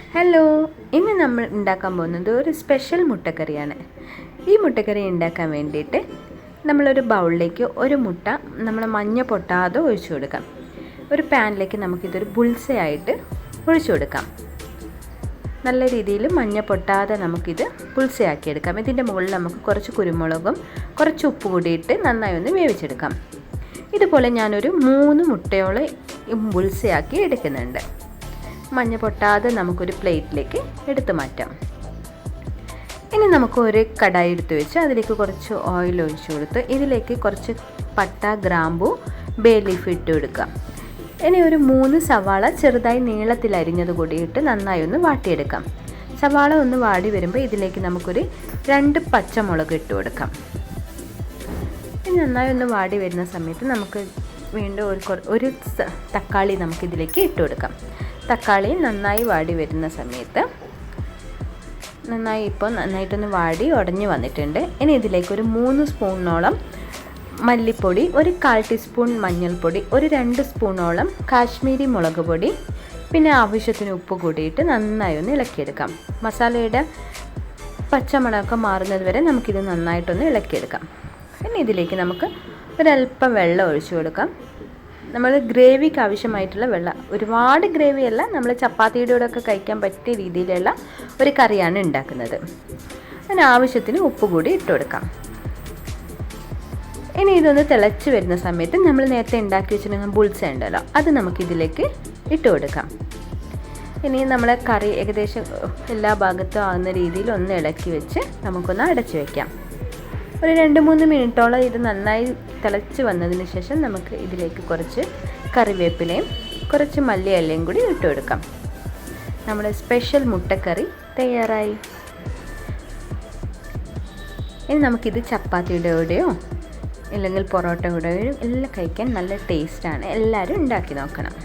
Hello, ഇന്ന് നമ്മൾ ഉണ്ടാക്കാൻ പോകുന്നത് ഒരു സ്പെഷ്യൽ മുട്ടക്കറിയാണ്. ഈ മുട്ടക്കറി ഉണ്ടാക്കാൻ വേണ്ടിയിട്ട് നമ്മളൊരു ബൗളിലേക്ക് ഒരു മുട്ട നമ്മൾ മഞ്ഞ പൊട്ടാതെ ഒഴിച്ചു കൊടുക്കാം. ഒരു പാനിലേക്ക് നമുക്കിതൊരു ബുൾസയായിട്ട് ഒഴിച്ചു കൊടുക്കാം. നല്ല രീതിയിൽ മഞ്ഞ പൊട്ടാതെ നമുക്കിത് ബുൾസയാക്കിയെടുക്കാം. ഇതിൻ്റെ മുകളിൽ നമുക്ക് കുറച്ച് കുരുമുളകും കുറച്ച് ഉപ്പ് കൂടിയിട്ട് നന്നായി ഒന്ന് വേവിച്ചെടുക്കാം. ഇതുപോലെ ഞാനൊരു 3 മുട്ടയോളം ബുൾസയാക്കി എടുക്കുന്നുണ്ട്. മഞ്ഞ പൊട്ടാതെ നമുക്കൊരു പ്ലേറ്റിലേക്ക് എടുത്തു മാറ്റാം. ഇനി നമുക്ക് ഒരു കടായി എടുത്ത് വെച്ച് അതിലേക്ക് കുറച്ച് ഓയിൽ ഒഴിച്ചു കൊടുത്ത് ഇതിലേക്ക് കുറച്ച് പട്ട, ഗ്രാമ്പു, ബേ ലീഫ് ഇട്ട് കൊടുക്കാം. ഇനി ഒരു 3 സവാള ചെറുതായി നീളത്തിൽ അരിഞ്ഞത് കൂടിയിട്ട് നന്നായി ഒന്ന് വാട്ടിയെടുക്കാം. സവാള ഒന്ന് വാടി വരുമ്പോൾ ഇതിലേക്ക് നമുക്കൊരു 2 പച്ചമുളക് ഇട്ട് കൊടുക്കാം. ഇനി നന്നായി ഒന്ന് വാടി വരുന്ന സമയത്ത് നമുക്ക് വീണ്ടും ഒരു തക്കാളി നമുക്കിതിലേക്ക് ഇട്ട് കൊടുക്കാം. തക്കാളി നന്നായി വാടി വരുന്ന സമയത്ത് നന്നായിട്ടൊന്ന് വാടി ഉടഞ്ഞു വന്നിട്ടുണ്ട്. ഇനി ഇതിലേക്ക് ഒരു 3 സ്പൂണോളം മല്ലിപ്പൊടി, ഒരു 1/4 ടീസ്പൂൺ മഞ്ഞൾപ്പൊടി, ഒരു 2 സ്പൂണോളം കാശ്മീരി മുളക് പൊടി, പിന്നെ ആവശ്യത്തിന് ഉപ്പ് കൂടിയിട്ട് നന്നായി ഒന്ന് ഇളക്കിയെടുക്കാം. മസാലയുടെ പച്ചമണമൊക്കെ മാറുന്നത് വരെ നമുക്കിത് നന്നായിട്ടൊന്ന് ഇളക്കിയെടുക്കാം. പിന്നെ ഇതിലേക്ക് നമുക്ക് ഒരല്പം വെള്ളം ഒഴിച്ചു കൊടുക്കാം. നമ്മൾ ഗ്രേവിക്ക് ആവശ്യമായിട്ടുള്ള വെള്ളം, ഒരുപാട് ഗ്രേവിയല്ല, നമ്മൾ ചപ്പാത്തിയുടെ കൂടെയൊക്കെ കഴിക്കാൻ പറ്റിയ രീതിയിലുള്ള ഒരു കറിയാണ് ഉണ്ടാക്കുന്നത്. അതിന് ആവശ്യത്തിന് ഉപ്പ് കൂടി ഇട്ട് കൊടുക്കാം. ഇനി ഇതൊന്ന് തിളച്ച് വരുന്ന സമയത്ത് നമ്മൾ നേരത്തെ ഉണ്ടാക്കി വെച്ചിട്ടുണ്ടെങ്കിൽ ബുൾസ ഉണ്ടല്ലോ, അത് നമുക്കിതിലേക്ക് ഇട്ട് കൊടുക്കാം. ഇനി നമ്മളെ കറി ഏകദേശം എല്ലാ ഭാഗത്തും ആകുന്ന രീതിയിൽ ഒന്ന് ഇളക്കി വെച്ച് നമുക്കൊന്ന് അടച്ചു വയ്ക്കാം. ഒരു 2-3 മിനിറ്റോളം ഇത് നന്നായി തിളച്ച് വന്നതിന് ശേഷം നമുക്ക് ഇതിലേക്ക് കുറച്ച് കറിവേപ്പിലയും കുറച്ച് മല്ലിയിലയും കൂടി ഇട്ട് കൊടുക്കാം. നമ്മുടെ സ്പെഷ്യൽ മുട്ടക്കറി തയ്യാറായി. ഇനി നമുക്കിത് ചപ്പാത്തിയുടെ കൂടെയോ അല്ലെങ്കിൽ പൊറോട്ടയുടെ കൂടെയോ എല്ലാം കഴിക്കാൻ നല്ല ടേസ്റ്റാണ്. എല്ലാവരും ഉണ്ടാക്കി നോക്കണം.